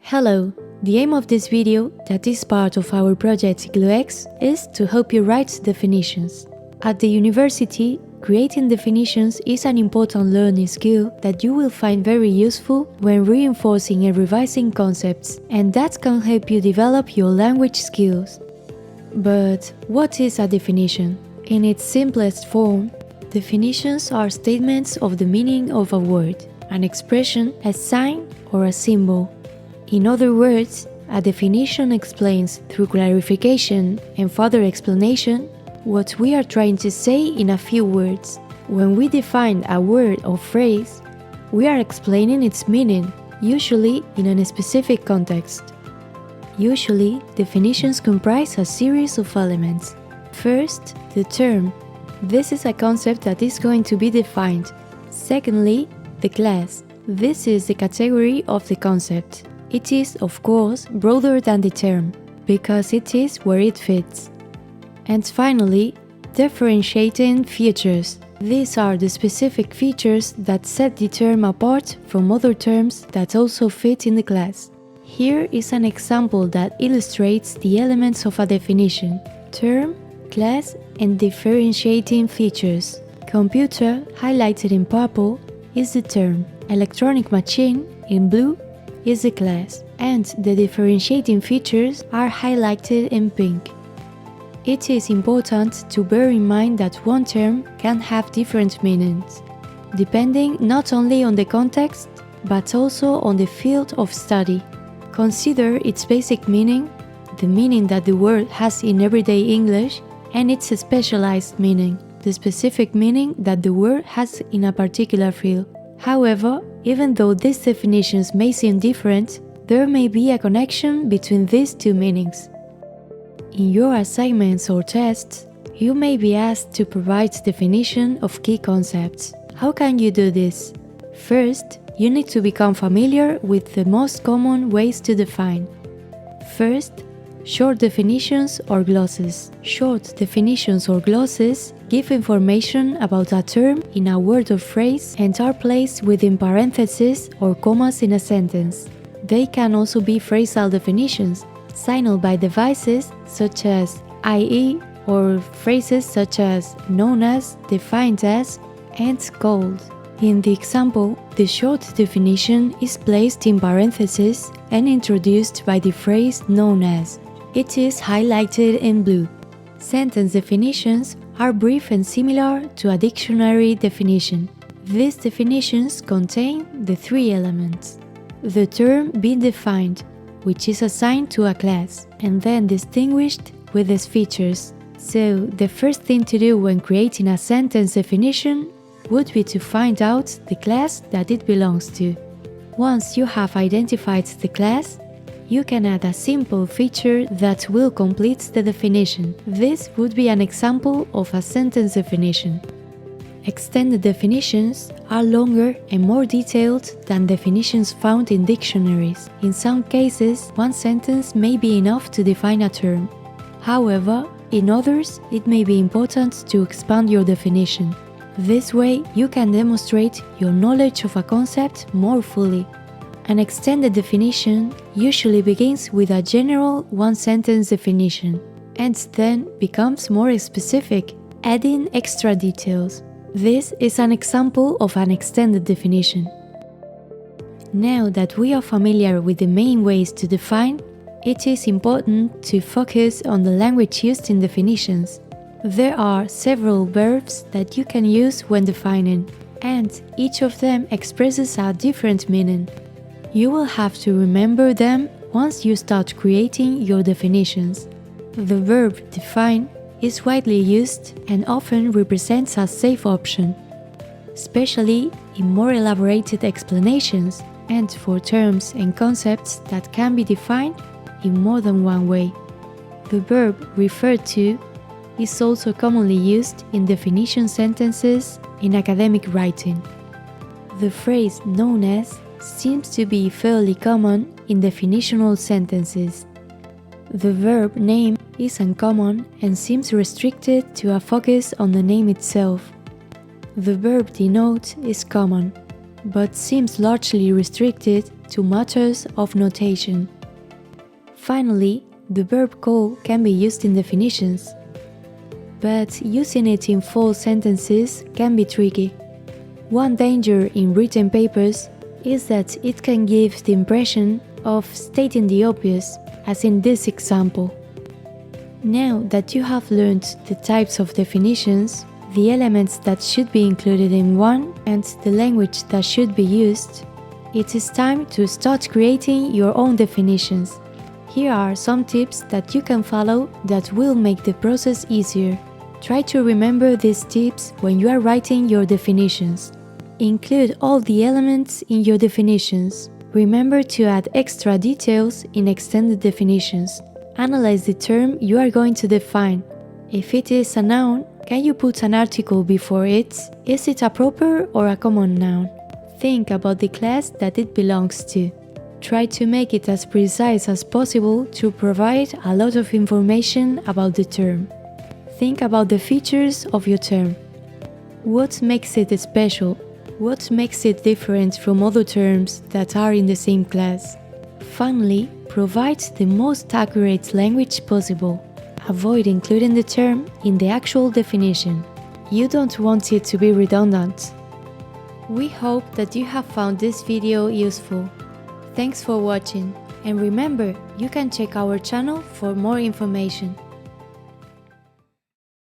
Hello! The aim of this video, that is part of our project GlueX, is to help you write definitions. At the university, creating definitions is an important learning skill that you will find very useful when reinforcing and revising concepts, and that can help you develop your language skills. But what is a definition? In its simplest form, definitions are statements of the meaning of a word, an expression, a sign, or a symbol. In other words, a definition explains through clarification and further explanation what we are trying to say in a few words. When we define a word or phrase, we are explaining its meaning, usually in a specific context. Usually, definitions comprise a series of elements. First, the term. This is a concept that is going to be defined. Secondly, the class. This is the category of the concept. It is, of course, broader than the term, because it is where it fits. And finally, differentiating features. These are the specific features that set the term apart from other terms that also fit in the class. Here is an example that illustrates the elements of a definition: term, class, and differentiating features. Computer, highlighted in purple, is the term. Electronic machine, in blue, is the class, and the differentiating features are highlighted in pink. It is important to bear in mind that one term can have different meanings, depending not only on the context, but also on the field of study. Consider its basic meaning, the meaning that the word has in everyday English, and its specialized meaning, the specific meaning that the word has in a particular field. However, even though these definitions may seem different, there may be a connection between these two meanings. In your assignments or tests, you may be asked to provide definition of key concepts. How can you do this? First, you need to become familiar with the most common ways to define. First, short definitions or glosses. Short definitions or glosses give information about a term in a word or phrase and are placed within parentheses or commas in a sentence. They can also be phrasal definitions, signaled by devices such as i.e. or phrases such as known as, defined as, and called. In the example, the short definition is placed in parentheses and introduced by the phrase known as. It is highlighted in blue. Sentence definitions are brief and similar to a dictionary definition. These definitions contain the three elements: the term being defined, which is assigned to a class, and then distinguished with its features. So, the first thing to do when creating a sentence definition would be to find out the class that it belongs to. Once you have identified the class, you can add a simple feature that will complete the definition. This would be an example of a sentence definition. Extended definitions are longer and more detailed than definitions found in dictionaries. In some cases, one sentence may be enough to define a term. However, in others, it may be important to expand your definition. This way, you can demonstrate your knowledge of a concept more fully. An extended definition usually begins with a general one-sentence definition and then becomes more specific, adding extra details. This is an example of an extended definition. Now that we are familiar with the main ways to define, it is important to focus on the language used in definitions. There are several verbs that you can use when defining, and each of them expresses a different meaning. You will have to remember them once you start creating your definitions. The verb define is widely used and often represents a safe option, especially in more elaborated explanations and for terms and concepts that can be defined in more than one way. The verb referred to is also commonly used in definition sentences in academic writing. The phrase known as seems to be fairly common in definitional sentences. The verb name is uncommon and seems restricted to a focus on the name itself. The verb denote is common, but seems largely restricted to matters of notation. Finally, the verb call can be used in definitions, but using it in full sentences can be tricky. One danger in written papers is that it can give the impression of stating the obvious, as in this example. Now that you have learned the types of definitions, the elements that should be included in one, and the language that should be used, it is time to start creating your own definitions. Here are some tips that you can follow that will make the process easier. Try to remember these tips when you are writing your definitions. Include all the elements in your definitions. Remember to add extra details in extended definitions. Analyze the term you are going to define. If it is a noun, can you put an article before it? Is it a proper or a common noun? Think about the class that it belongs to. Try to make it as precise as possible to provide a lot of information about the term. Think about the features of your term. What makes it special? What makes it different from other terms that are in the same class? Finally, provide the most accurate language possible. Avoid including the term in the actual definition. You don't want it to be redundant. We hope that you have found this video useful. Thanks for watching, and remember, you can check our channel for more information.